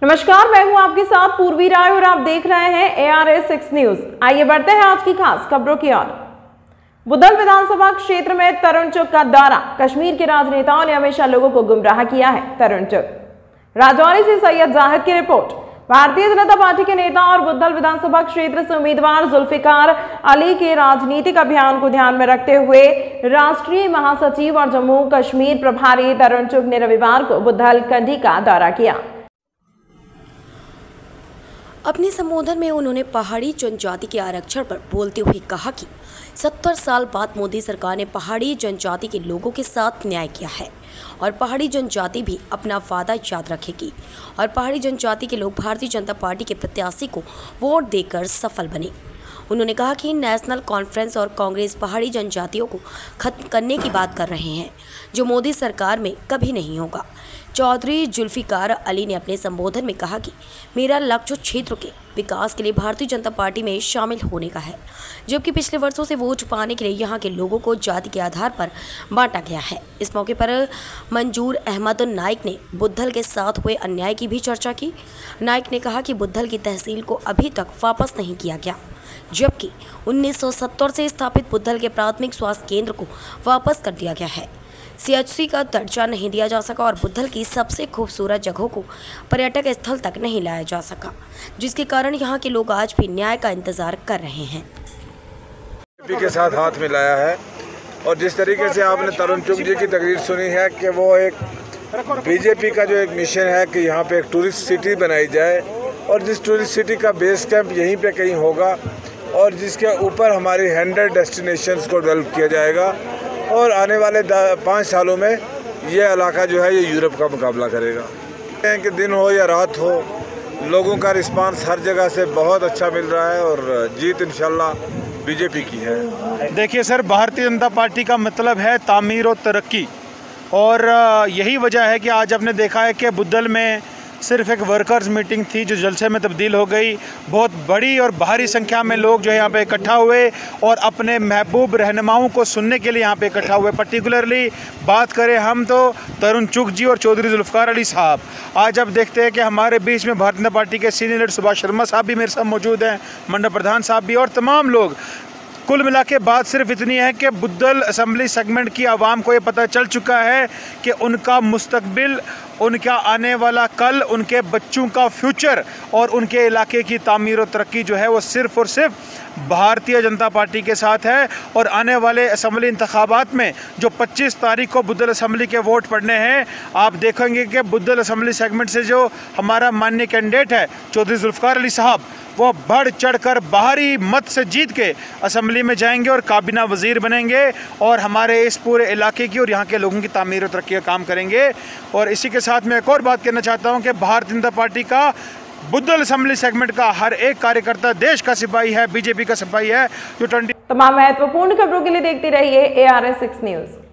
नमस्कार, मैं हूं आपके साथ पूर्वी राय और आप देख रहे हैं ARS6 न्यूज। आइए बढ़ते हैं आज की खास खबरों की ओर। बुद्धल विधानसभा क्षेत्र में तरुण चुग का दौरा। कश्मीर के राजनेताओं ने हमेशा लोगों को गुमराह किया है। तरुण चुग। राजौरी से सैयद जाहिद की रिपोर्ट। भारतीय जनता पार्टी के नेता और बुद्धल विधानसभा क्षेत्र से उम्मीदवार जुल्फिकार अली के राजनीतिक अभियान को ध्यान में रखते हुए राष्ट्रीय महासचिव और जम्मू कश्मीर प्रभारी तरुण चुग ने रविवार को बुद्धल कंडी का दौरा किया। अपने संबोधन में उन्होंने पहाड़ी जनजाति के आरक्षण पर बोलते हुए कहा कि 70 साल बाद मोदी सरकार ने पहाड़ी जनजाति के लोगों के साथ न्याय किया है और पहाड़ी जनजाति भी अपना वादा याद रखेगी और पहाड़ी जनजाति के लोग भारतीय जनता पार्टी के प्रत्याशी को वोट देकर सफल बने। उन्होंने कहा कि नेशनल कॉन्फ्रेंस और कांग्रेस पहाड़ी जनजातियों को खत्म करने की बात कर रहे हैं, जो मोदी सरकार में कभी नहीं होगा। चौधरी जुल्फिकार अली ने अपने संबोधन में कहा कि मेरा लक्ष्य क्षेत्र के विकास के लिए भारतीय जनता पार्टी में शामिल होने का है, जबकि पिछले वर्षों से वोट पाने के लिए यहां के लोगों को जाति के आधार पर बांटा गया है। इस मौके पर मंजूर अहमद नाइक ने बुद्धल के साथ हुए अन्याय की भी चर्चा की। नाइक ने कहा कि बुद्धल की तहसील को अभी तक वापस नहीं किया गया, जबकि 1970 से स्थापित बुद्धल के प्राथमिक स्वास्थ्य केंद्र को वापस कर दिया गया है। CHC का दर्जा नहीं दिया जा सका और बुद्धल की सबसे खूबसूरत जगहों को पर्यटक स्थल तक नहीं लाया जा सका, जिसके कारण यहाँ के लोग आज भी न्याय का इंतजार कर रहे हैं। बीजेपी के साथ हाथ मिलाया है और जिस तरीके से आपने तरुण चुग जी की तकरीर सुनी है कि वो एक बीजेपी का जो एक मिशन है कि यहाँ पे एक टूरिस्ट सिटी बनाई जाए और जिस टूरिस्ट सिटी का बेस कैंप यहीं पे कहीं होगा और जिसके ऊपर हमारी 100 डेस्टिनेशंस को डेवलप किया जाएगा और आने वाले 5 सालों में ये इलाका जो है ये यूरोप का मुकाबला करेगा। कि दिन हो या रात हो, लोगों का रिस्पांस हर जगह से बहुत अच्छा मिल रहा है और जीत इंशाल्लाह बीजेपी की है। देखिए सर, भारतीय जनता पार्टी का मतलब है तामीर और तरक्की और यही वजह है कि आज आपने देखा है कि बुद्धल में सिर्फ एक वर्कर्स मीटिंग थी जो जलसे में तब्दील हो गई। बहुत बड़ी और भारी संख्या में लोग जो है यहाँ पे इकट्ठा हुए और अपने महबूब रहनुमाओं को सुनने के लिए यहाँ पे इकट्ठा हुए। पर्टिकुलरली बात करें हम तो तरुण चुग जी और चौधरी जुल्फिकार अली साहब। आज अब देखते हैं कि हमारे बीच में भारतीय जनता पार्टी के सीनियर लीडर सुभाष शर्मा साहब भी मेरे साथ मौजूद हैं, मंडल प्रधान साहब भी और तमाम लोग। कुल मिला के बात सिर्फ इतनी है कि बुद्धल असेंबली सेगमेंट की आवाम को ये पता चल चुका है कि उनका मुस्तकबिल, उनका आने वाला कल, उनके बच्चों का फ्यूचर और उनके इलाके की तामीर और तरक्की जो है वो सिर्फ और सिर्फ भारतीय जनता पार्टी के साथ है। और आने वाले असेंबली इंतखाबात में जो 25 तारीख को बुद्धल असेंबली के वोट पड़ने हैं, आप देखेंगे कि बुद्धल असेंबली सेगमेंट से जो हमारा माननीय कैंडिडेट है चौधरी जुल्फिकार अली साहब, वो बढ़ चढ़कर बाहरी मत से जीत के असेंबली में जाएंगे और काबीना वजीर बनेंगे और हमारे इस पूरे इलाके की और यहाँ के लोगों की तामीर और तरक्की का काम करेंगे। और इसी के साथ मैं एक और बात कहना चाहता हूँ कि भारतीय जनता पार्टी का बुद्धल असेंबली सेगमेंट का हर एक कार्यकर्ता देश का सिपाही है, बीजेपी का सिपाही है। जो तमाम महत्वपूर्ण खबरों के लिए देखते रहिए ARS6 न्यूज।